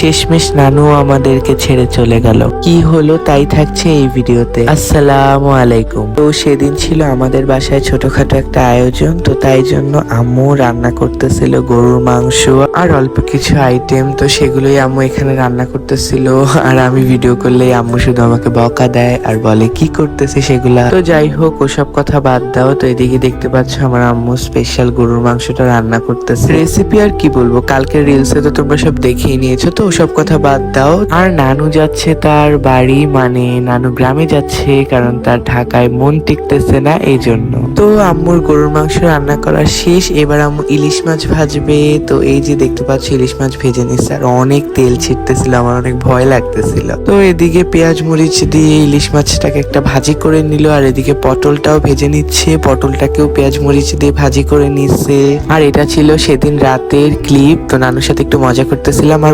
শেষমেশ নানু আমাদেরকে ছেড়ে চলে গেল। কি হলো তাই থাকছে এই ভিডিওতে। আসসালামু আলাইকুম। তো সেদিন ছিল আমাদের বাসায় ছোটখাটো একটা আয়োজন, তো তাই জন্য আম্মু রান্না করতেছিল গরুর মাংস আর অল্প কিছু আইটেম। তো সেগুলোই আম্মু এখানে রান্না করতেছিল, আর আমি ভিডিও করলেই আম্মু শুধু আমাকে বকা দেয় আর বলে কি করতেছে সেগুলা। তো যাই হোক, ওসব কথা বাদ দাও। তো এদিকে দেখতে পাচ্ছ আমার আম্মু স্পেশাল গরুর মাংসটা রান্না করতেছে। রেসিপি আর কি বলবো, কালকের রিলসে তো তোমরা সব দেখেই নিয়েছো, তো ওসব কথা বাদ দাও। আর নানু যাচ্ছে তার বাড়ি, মানে নানু গ্রামে যাচ্ছে, কারণ তার ঢাকায় মন টিকতেছে না, এই জন্য। তো আম্মুর গরুর মাংস রান্না করা শেষ, এবার আম্মু ইলিশ মাছ ভাজবে। তো এই যে দেখতে পাচ্ছ ইলিশ মাছ ভেজে নিচ্ছে, আর অনেক তেল ছিটতেছিল, আমার অনেক ভয় লাগতেছিল। তো এদিকে পেঁয়াজ মরিচ দিয়ে ইলিশ মাছটাকে একটা ভাজি করে নিল, আর এদিকে পটলটাও ভেজে নিচ্ছে, পটলটাকেও পেঁয়াজ মরিচ দিয়ে ভাজি করে নিচ্ছে। আর এটা ছিল সেদিন রাতের ক্লিপ। তো নানুর সাথে একটু মজা করতেছিলাম আর